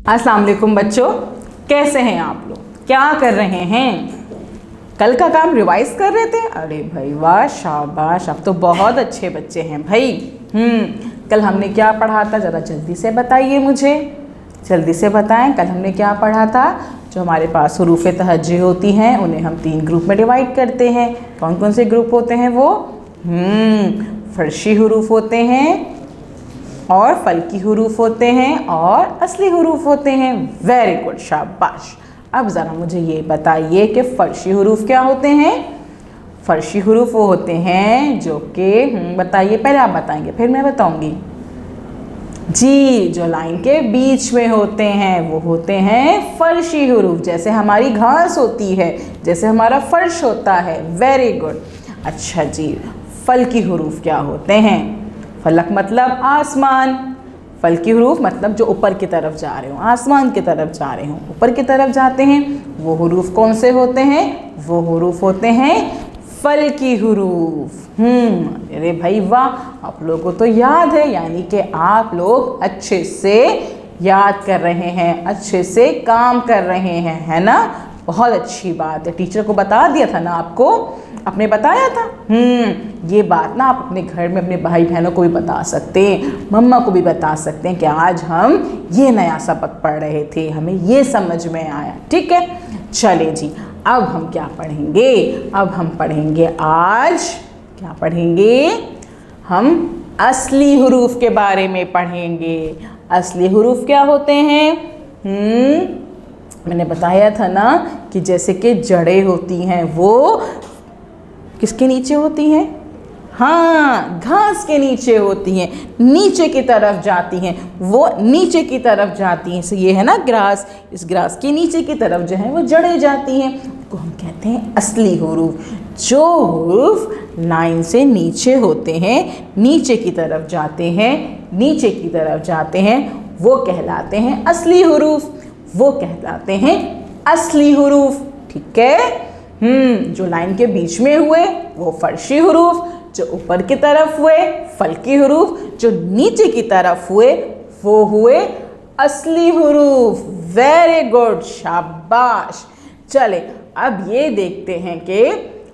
अस्सलाम वालेकुम बच्चों, कैसे हैं आप लोग? क्या कर रहे हैं? कल का काम रिवाइज कर रहे थे? अरे भाई वाह, शाबाश, आप तो बहुत अच्छे बच्चे हैं भाई। कल हमने क्या पढ़ा था? ज़रा जल्दी से बताइए मुझे, जल्दी से बताएं। कल हमने क्या पढ़ा था? जो हमारे पास हुरूफ तहज्जी होती हैं उन्हें हम 3 ग्रुप में डिवाइड करते हैं। कौन कौन से ग्रुप होते हैं वो? फर्शी हुरूफ होते हैं, और फल्की हुरूफ होते हैं, और असली हुरूफ होते हैं। वेरी गुड, शाबाश। अब ज़रा मुझे ये बताइए कि फ़र्शी हुरूफ क्या होते हैं? फ़र्शी हुरूफ वो होते हैं जो कि बताइए, पहले आप बताएंगे फिर मैं बताऊंगी। जी, जो लाइन के बीच में होते हैं वो होते हैं फ़र्शी हुरूफ। जैसे हमारी घास होती है, जैसे हमारा फ़र्श होता है। Very good. अच्छा जी, फल्की हुरूफ क्या होते हैं? फलक मतलब आसमान, फल्की हुरूफ मतलब जो ऊपर की तरफ जा रहे हो, आसमान की तरफ जा रहे हो, ऊपर की तरफ जाते हैं। वो हुरूफ कौन से होते हैं? वो हुरूफ होते हैं फल्की हुरूफ। अरे भाई वाह, आप लोगों को तो याद है, यानी कि आप लोग अच्छे से याद कर रहे हैं, अच्छे से काम कर रहे हैं, है ना? बहुत अच्छी बात है। टीचर को बता दिया था ना आपको, आपने बताया था। ये बात ना आप अपने घर में अपने भाई बहनों को भी बता सकते हैं, मम्मा को भी बता सकते हैं कि आज हम ये नया सबक पढ़ रहे थे, हमें ये समझ में आया। ठीक है, चले जी, अब हम क्या पढ़ेंगे? अब हम पढ़ेंगे आज, क्या पढ़ेंगे? हम असली हुरूफ के बारे में पढ़ेंगे। असली हुरूफ क्या होते हैं? मैंने बताया था ना कि जैसे कि जड़ें होती हैं वो किसके नीचे होती हैं? हाँ, घास के नीचे होती हैं, नीचे की तरफ जाती हैं, वो नीचे की तरफ जाती हैं। ये है ना ग्रास, इस ग्रास के नीचे की तरफ जो है वो जड़ें जाती हैं, उसको हम कहते हैं असली हुरूफ। जो हुरूफ लाइन से नीचे होते हैं, नीचे की तरफ जाते हैं, नीचे की तरफ जाते हैं, वो कहलाते हैं असली हुरूफ, वो कहलाते हैं असली हुरूफ। ठीक है? जो लाइन के बीच में हुए वो फर्शी हुरूफ, जो ऊपर की तरफ हुए फल्की हुरूफ, जो नीचे की तरफ हुए वो हुए असली हुरूफ। वेरी गुड, शाबाश। चले अब ये देखते हैं कि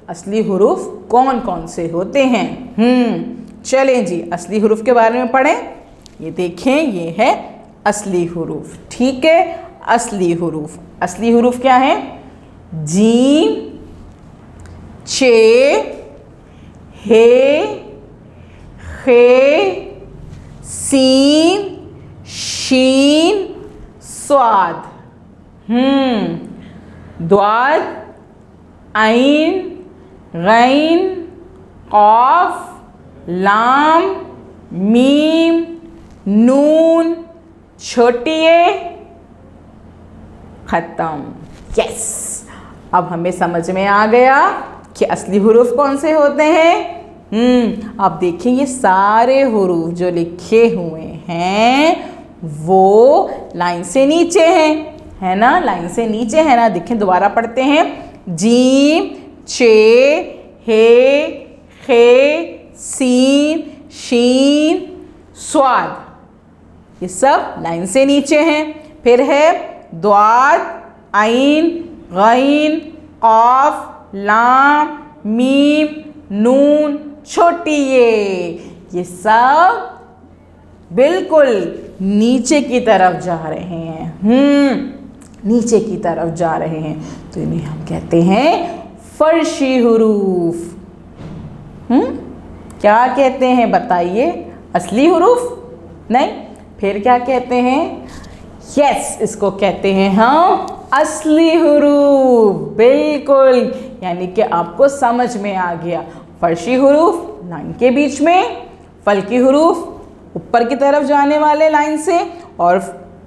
असली हुरूफ कौन कौन से होते हैं। चलें जी, असली हुरूफ के बारे में पढ़ें। ये देखें, ये है असली हुरूफ। ठीक है, असली हुरूफ। असली हुरूफ क्या है? जीम, चे, हे, खे, सीन, शीन, स्वाद। द्वाद, आइन, गैन, कॉफ, लाम, मीम, नून, छोटी ए, खत्म। यस, अब हमें समझ में आ गया कि असली हुरूफ कौन से होते हैं। अब देखिए, ये सारे हुरूफ जो लिखे हुए हैं वो लाइन से नीचे हैं, है ना? लाइन से नीचे है ना? देखें, दोबारा पढ़ते हैं। जीम, चे, हे, खे, सीन, शीन, स्वाद, ये सब लाइन से नीचे हैं। फिर है द्वाद, आइन, गैन, कॉफ, लाम, मीम, नून, छोटी ये सब बिल्कुल नीचे की तरफ जा रहे हैं। नीचे की तरफ जा रहे हैं, तो इन्हें हम कहते हैं फर्शी हुरूफ। क्या कहते हैं बताइए? असली हुरूफ? नहीं, फिर क्या कहते हैं? यस, इसको कहते हैं हम असली हुरूफ। बिल्कुल, यानी कि आपको समझ में आ गया। फर्शी हुरूफ लाइन के बीच में, फल्की हुरूफ ऊपर की तरफ जाने वाले लाइन से, और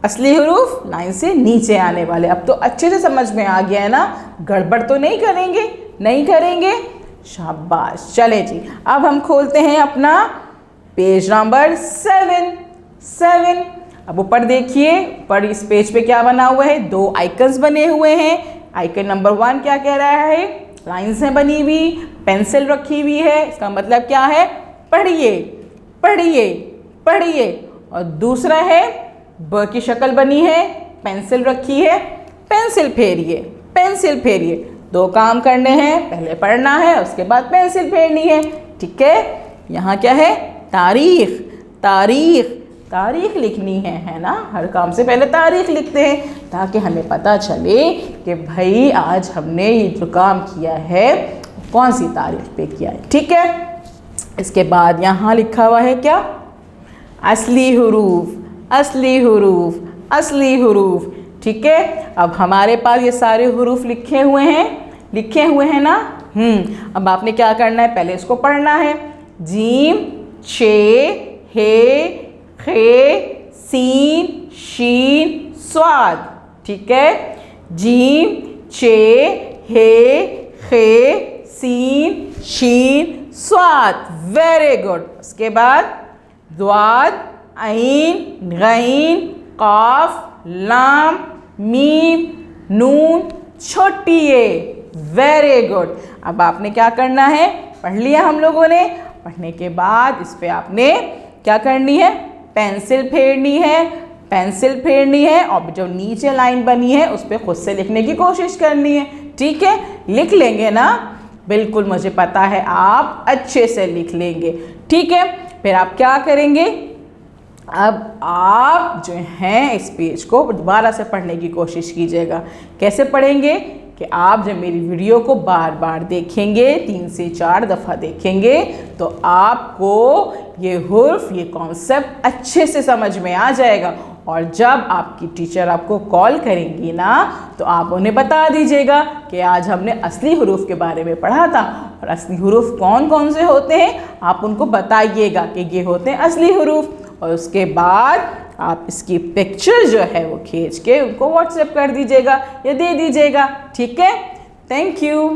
असली हुरूफ लाइन से नीचे आने वाले। अब तो अच्छे से समझ में आ गया है ना? गड़बड़ तो नहीं करेंगे? नहीं करेंगे, शाबाश। चले जी, अब हम खोलते हैं अपना पेज नंबर 7। अब ऊपर देखिए, ऊपर इस पेज पे क्या बना हुआ है? 2 आइकन्स बने हुए हैं। आइकन नंबर 1 क्या कह रहा है? लाइन्स हैं बनी हुई, पेंसिल रखी हुई है, इसका मतलब क्या है? पढ़िए, पढ़िए, पढ़िए। और दूसरा है ब की शक्ल बनी है, पेंसिल रखी है, पेंसिल फेरिए, पेंसिल फेरिए। 2 काम करने हैं, पहले पढ़ना है उसके बाद पेंसिल फेरनी है, ठीक है। यहाँ क्या है, तारीख, तारीख, तारीख लिखनी है ना। हर काम से पहले तारीख लिखते हैं ताकि हमें पता चले कि भाई आज हमने ये जो काम किया है कौन सी तारीख पे किया है, ठीक है। इसके बाद यहाँ लिखा हुआ है क्या, असली हुरूफ, असली हुरूफ, असली हुरूफ, ठीक है। अब हमारे पास ये सारे हुरूफ लिखे हुए हैं ना। अब आपने क्या करना है, पहले इसको पढ़ना है। जीम, छे, हे, खे, सीन, शीन, स्वाद, ठीक है। जीम, छे, हे, खे, सीन, शीन, स्वाद, वेरी गुड। उसके बाद द्वाद, ऐन, गैन, काफ, लाम, मीम, नून, छोटी ए, वेरी गुड। अब आपने क्या करना है, पढ़ लिया हम लोगों ने। पढ़ने के बाद इस पे आपने क्या करनी है, पेंसिल फेरनी है, पेंसिल फेरनी है और जो नीचे लाइन बनी है उस पर खुद से लिखने की कोशिश करनी है, ठीक है। लिख लेंगे ना, बिल्कुल मुझे पता है आप अच्छे से लिख लेंगे, ठीक है। फिर आप क्या करेंगे, अब आप जो हैं इस पेज को दोबारा से पढ़ने की कोशिश कीजिएगा। कैसे पढ़ेंगे कि आप जब मेरी वीडियो को बार बार देखेंगे, 3 से 4 दफ़ा देखेंगे, तो आपको ये हुर्फ, ये कॉन्सेप्ट अच्छे से समझ में आ जाएगा। और जब आपकी टीचर आपको कॉल करेंगी ना, तो आप उन्हें बता दीजिएगा कि आज हमने असली हुरूफ के बारे में पढ़ा था। और असली हुरूफ कौन कौन से होते हैं आप उनको बताइएगा कि ये होते हैं असली हुरूफ। और उसके बाद आप इसकी पिक्चर जो है वो खींच के उनको व्हाट्सएप कर दीजिएगा या दे दीजिएगा, ठीक है। Thank you.